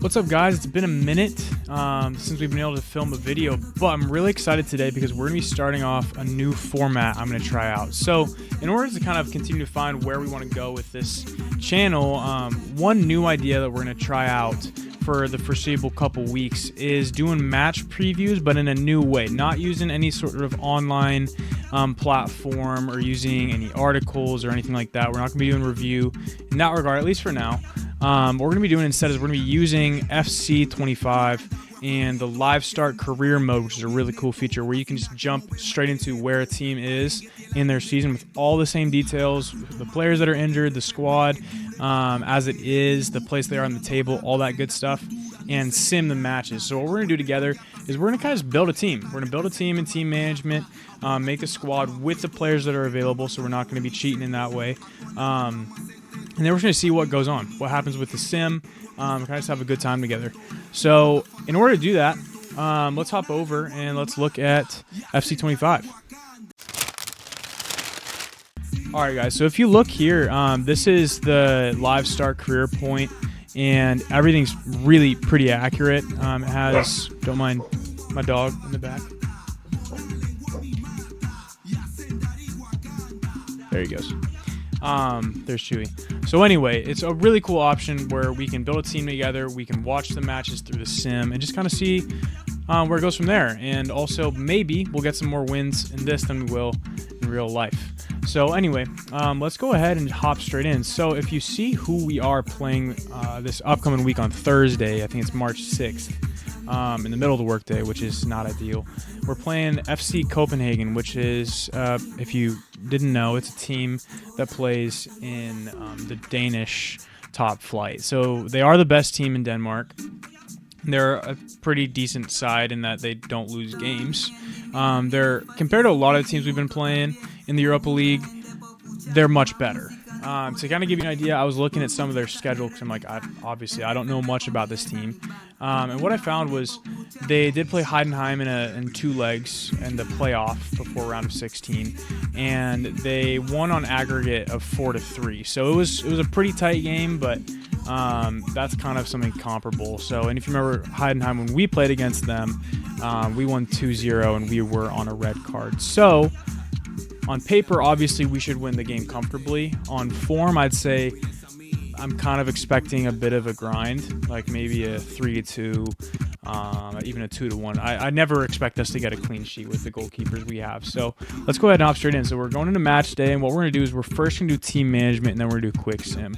What's up, guys? It's been a minute since we've been able to film a video, but I'm really excited today because we're going to be starting off a new format I'm going to try out. So in order to kind of continue to find where we want to go with this channel, one new idea that we're going to try out for the foreseeable couple weeks is doing match previews, but in a new way, not using any sort of online platform or using any articles or anything like that. We're not going to be doing review in that regard, at least for now. What we're going to be doing instead is we're going to be using FC25 and the live start career mode, which is a really cool feature where you can just jump straight into where a team is in their season with all the same details, the players that are injured, the squad as it is, the place they are on the table, all that good stuff, and sim the matches. So what we're going to do together is we're going to kind of just build a team. We're going to build a team in team management, make a squad with the players that are available, so we're not going to be cheating in that way. And then we're going to see what goes on, what happens with the sim. Kind of just have a good time together. So in order to do that, let's hop over and let's look at FC25. All right, guys. So if you look here, this is the live start career point, and everything's really pretty accurate. It has, don't mind my dog in the back. There he goes. There's Chewy. So anyway, it's a really cool option where we can build a team together, we can watch the matches through the sim, and just kind of see where it goes from there. And also, maybe we'll get some more wins in this than we will in real life. So anyway, let's go ahead and hop straight in. So if you see who we are playing this upcoming week on Thursday, I think it's March 6th, in the middle of the workday, which is not ideal. We're playing FC Copenhagen, which is, if you didn't know, it's a team that plays in the Danish top flight. So they are the best team in Denmark. They're a pretty decent side in that they don't lose games. They're, compared to a lot of the teams we've been playing in the Europa League, they're much better. To kind of give you an idea, I was looking at some of their schedule because I'm like, obviously I don't know much about this team. And what I found was they did play Heidenheim in 2 legs in the playoff before round of 16, and they won on aggregate of 4-3. So it was a pretty tight game, but that's kind of something comparable. So, and if you remember Heidenheim, when we played against them, we won 2-0 and we were on a red card. So on paper, obviously, we should win the game comfortably. On form, I'd say I'm kind of expecting a bit of a grind, like maybe a 3-2, even a 2-1. I never expect us to get a clean sheet with the goalkeepers we have. So let's go ahead and hop straight in. So we're going into match day, and what we're going to do is we're first going to do team management, and then we're going to do quick sim.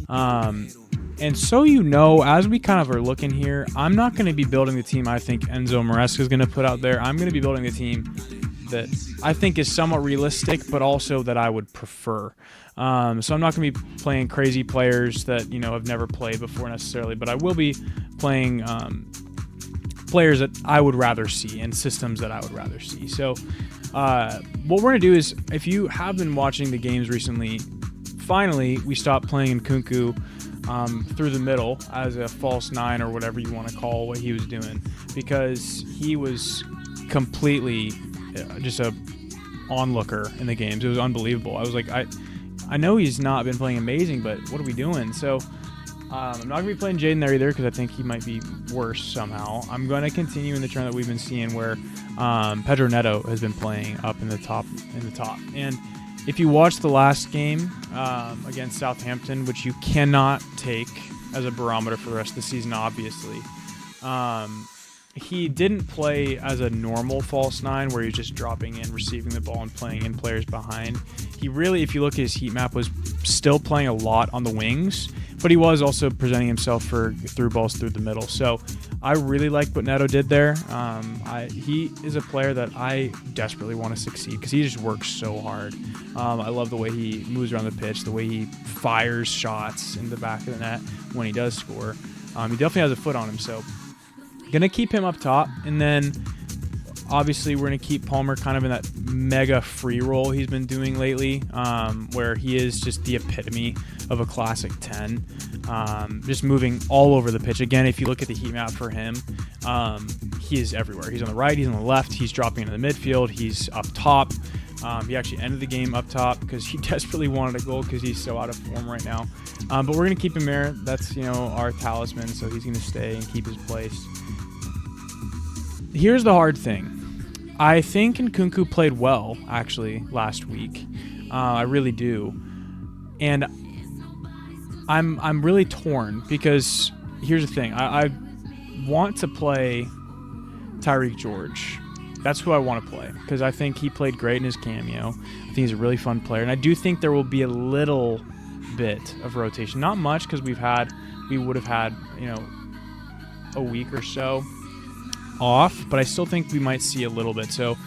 And so you know, as we kind of are looking here, I'm not going to be building the team I think Enzo Maresca is going to put out there. I'm going to be building the team that I think is somewhat realistic, but also that I would prefer. So I'm not going to be playing crazy players that, you know, have never played before necessarily, but I will be playing players that I would rather see and systems that I would rather see. So what we're going to do is, if you have been watching the games recently, finally we stopped playing Nkunku through the middle as a false 9 or whatever you want to call what he was doing, because he was completely just a onlooker in the games. It was unbelievable. I was like, I know he's not been playing amazing, but what are we doing? So I'm not going to be playing Jaden there either because I think he might be worse somehow. I'm going to continue in the trend that we've been seeing where Pedro Neto has been playing up in the top. And if you watch the last game against Southampton, which you cannot take as a barometer for the rest of the season, obviously, he didn't play as a normal false 9 where he's just dropping in, receiving the ball, and playing in players behind. He really, if you look at his heat map, was still playing a lot on the wings, but he was also presenting himself for through balls through the middle. So I really like what Neto did there. He is a player that I desperately want to succeed because he just works so hard. I love the way he moves around the pitch, the way he fires shots in the back of the net when he does score. He definitely has a foot on him, so going to keep him up top, and then obviously we're going to keep Palmer kind of in that mega free roll he's been doing lately, where he is just the epitome of a classic 10, just moving all over the pitch. Again, if you look at the heat map for him, he is everywhere. He's on the right, he's on the left, he's dropping into the midfield, he's up top. He actually ended the game up top because he desperately wanted a goal because he's so out of form right now. But we're going to keep him there. That's, our talisman, so he's going to stay and keep his place. Here's the hard thing. I think Nkunku played well, actually, last week. I really do. And I'm really torn because here's the thing. I want to play Tyreek George. That's who I want to play because I think he played great in his cameo. I think he's a really fun player. And I do think there will be a little bit of rotation. Not much because we would have had, a week or so off, but I still think we might see a little bit. So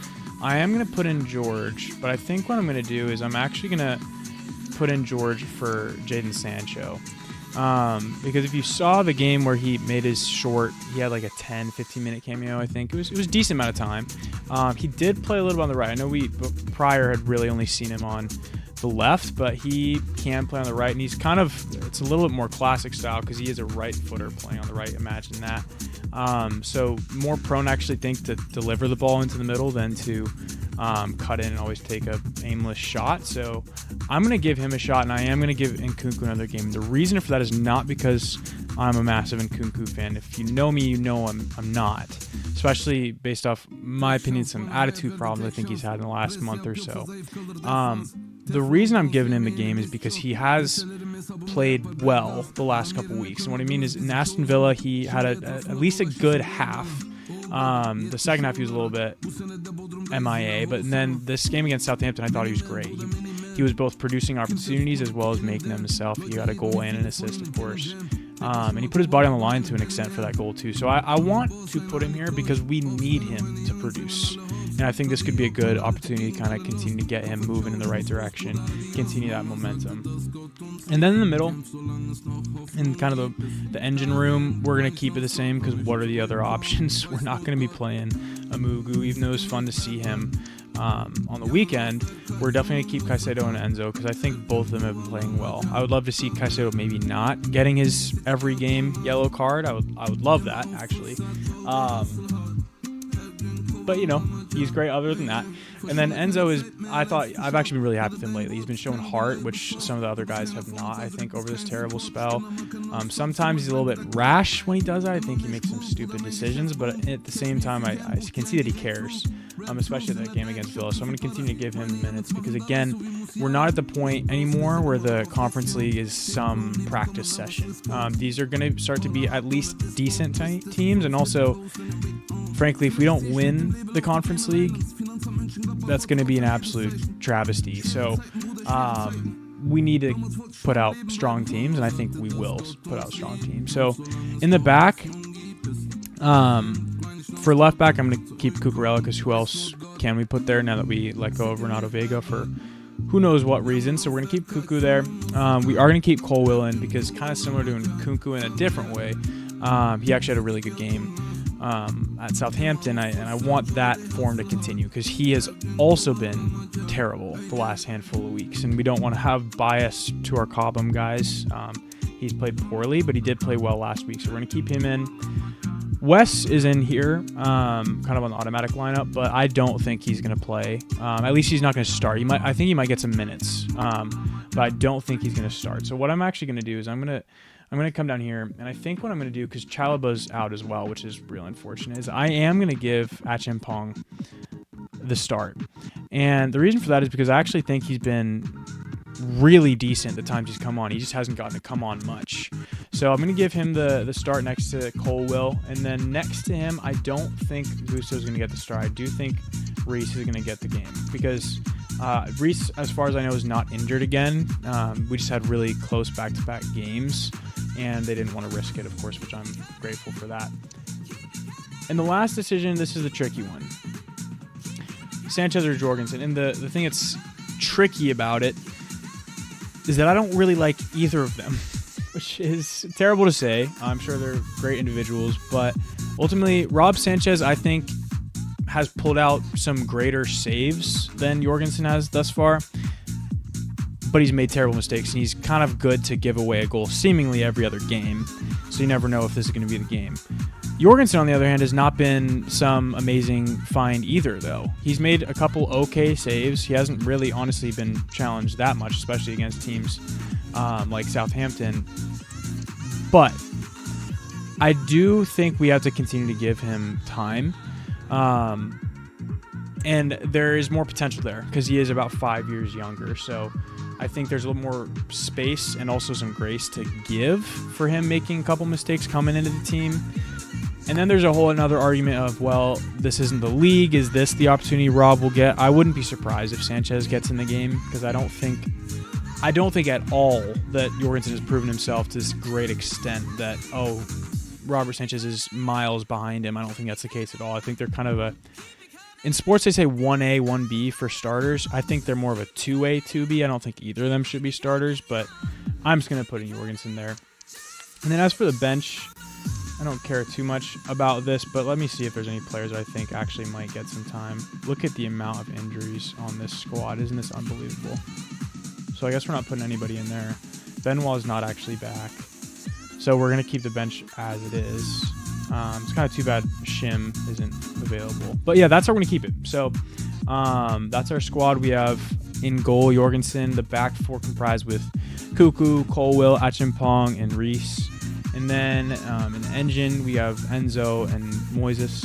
I am going to put in George, but I think what I'm going to do is I'm actually going to put in George for Jadon Sancho. Because if you saw the game where he made his he had like a 10-15 minute cameo, I think. It was a decent amount of time. He did play a little bit on the right. I know we prior had really only seen him on the left, but he can play on the right, and he's it's a little bit more classic style because he is a right footer playing on the right. Imagine that. So more prone, I actually think, to deliver the ball into the middle than to cut in and always take a aimless shot. So I'm going to give him a shot, and I am going to give Nkunku another game. The reason for that is not because I'm a massive Nkunku fan. If you know me, you know I'm not. Especially based off my opinion, some attitude problems I think he's had in the last month or so. The reason I'm giving him the game is because he has played well the last couple weeks. And what I mean is in Aston Villa, he had at least a good half. The second half he was a little bit MIA, but then this game against Southampton, I thought he was great. He was both producing opportunities as well as making them himself. He got a goal and an assist, of course. And he put his body on the line to an extent for that goal too. So I want to put him here because we need him to produce. And I think this could be a good opportunity to kind of continue to get him moving in the right direction, continue that momentum. And then in the middle, in kind of the engine room, we're going to keep it the same because what are the other options? We're not going to be playing Amugu, even though it was fun to see him on the weekend. We're definitely going to keep Caicedo and Enzo because I think both of them have been playing well. I would love to see Caicedo maybe not getting his every game yellow card. I would love that, actually. But, he's great other than that. And then Enzo I've actually been really happy with him lately. He's been showing heart, which some of the other guys have not, I think, over this terrible spell. Sometimes he's a little bit rash when he does that. I think he makes some stupid decisions, but at the same time, I can see that he cares, especially that game against Villa. So I'm going to continue to give him minutes because, again, we're not at the point anymore where the Conference League is some practice session. These are going to start to be at least decent teams, and also, frankly, if we don't win the Conference League, that's going to be an absolute travesty. So we need to put out strong teams, and I think we will put out strong teams. So in the back, for left back, I'm going to keep Cucurella because who else can we put there now that we let go of Renato Vega for who knows what reason. So we're going to keep Cuckoo there. We are going to keep Colwill in because kind of similar to Nkunku in a different way. He actually had a really good game at Southampton, and I want that form to continue because he has also been terrible the last handful of weeks, and we don't want to have bias to our Cobham guys. He's played poorly, but he did play well last week, so we're going to keep him in. Wes is in here, kind of on the automatic lineup, but I don't think he's going to play. At least he's not going to start. I think he might get some minutes, but I don't think he's going to start. So what I'm actually going to do is I'm going to come down here, and I think what I'm going to do, because Chalobah's out as well, which is real unfortunate, is I am going to give Achimpong the start. And the reason for that is because I actually think he's been really decent the times he's come on. He just hasn't gotten to come on much. So I'm going to give him the start next to Colwill. And then next to him, I don't think Busso's going to get the start. I do think Reece is going to get the game because Reece, as far as I know, is not injured again. We just had really close back-to-back games, and they didn't want to risk it, of course, which I'm grateful for that. And the last decision, this is the tricky one. Sanchez or Jorgensen. And the thing that's tricky about it is that I don't really like either of them, which is terrible to say. I'm sure they're great individuals, but ultimately, Rob Sanchez, I think, has pulled out some greater saves than Jorgensen has thus far, but he's made terrible mistakes, and he's kind of good to give away a goal seemingly every other game, so you never know if this is going to be the game. Jorgensen, on the other hand, has not been some amazing find either, though. He's made a couple okay saves. He hasn't really honestly been challenged that much, especially against teams like Southampton. But I do think we have to continue to give him time. And there is more potential there because he is about 5 years younger. So I think there's a little more space and also some grace to give for him making a couple mistakes coming into the team. And then there's a whole another argument of, well, this isn't the league. Is this the opportunity Rob will get? I wouldn't be surprised if Sanchez gets in the game because I don't think at all that Jorgensen has proven himself to this great extent that, oh, Robert Sanchez is miles behind him. I don't think that's the case at all. I think they're kind of in sports, they say 1A, 1B for starters. I think they're more of a 2A, 2B. I don't think either of them should be starters, but I'm just going to put in Jorgensen there. And then as for the bench, I don't care too much about this, but let me see if there's any players I think actually might get some time. Look at the amount of injuries on this squad. Isn't this unbelievable? So I guess we're not putting anybody in there. Benoit is not actually back. So we're going to keep the bench as it is. It's kind of too bad Shim isn't available. But yeah, that's how we're going to keep it. So that's our squad. We have in goal Jorgensen, the back four comprised with Cuckoo, Colwill, Achimpong, and Reese. And then in the engine, we have Enzo and Moises.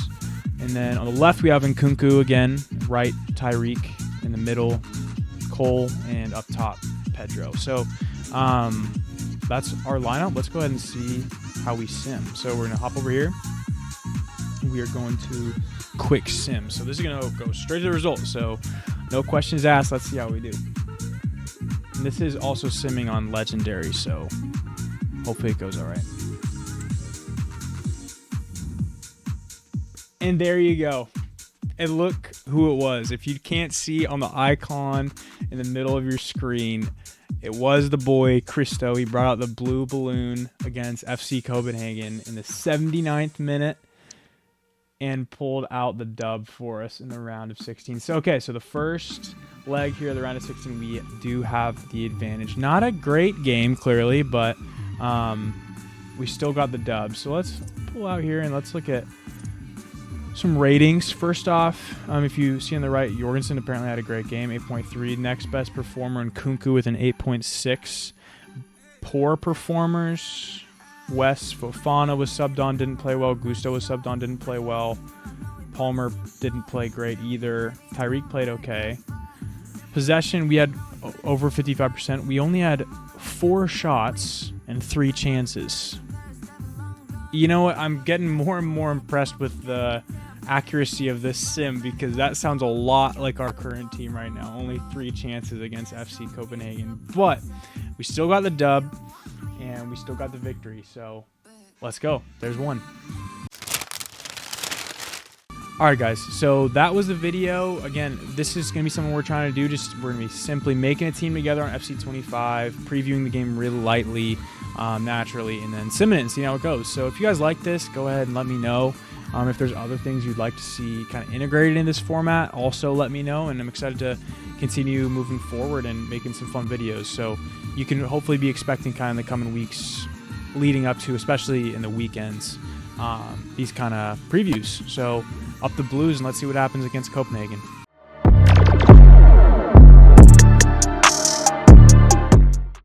And then on the left, we have Nkunku again. Right, Tyreek. In the middle, Cole. And up top, Pedro. So that's our lineup. Let's go ahead and see how we sim. So we're going to hop over here. We are going to quick sim. So this is going to go straight to the results. So no questions asked. Let's see how we do. And this is also simming on Legendary. So hopefully it goes all right. And there you go. And look who it was. If you can't see on the icon in the middle of your screen, it was the boy Christo. He brought out the blue balloon against FC Copenhagen in the 79th minute and pulled out the dub for us in the round of 16. So, okay, so the first leg here of the round of 16, we do have the advantage. Not a great game, clearly, but we still got the dub. So let's pull out here and let's look at some ratings. First off, if you see on the right, Jorgensen apparently had a great game, 8.3. Next best performer in Nkunku with an 8.6. Poor performers, Wes Fofana was subbed on, didn't play well. Gusto was subbed on, didn't play well. Palmer didn't play great either. Tyreek played okay. Possession, we had over 55%. We only had 4 shots and 3 chances. You know what? I'm getting more and more impressed with the accuracy of this sim because that sounds a lot like our current team right now. Only 3 chances against FC Copenhagen. But we still got the dub and we still got the victory. So let's go. There's one. Alright guys, so that was the video. Again, this is going to be something we're trying to do. We're going to be simply making a team together on FC25, previewing the game really lightly, naturally, and then simming it and seeing how it goes. So if you guys like this, go ahead and let me know. If there's other things you'd like to see kind of integrated in this format, also let me know. And I'm excited to continue moving forward and making some fun videos. So you can hopefully be expecting kind of the coming weeks leading up to, especially in the weekends, these kind of previews. So up the Blues and let's see what happens against Copenhagen.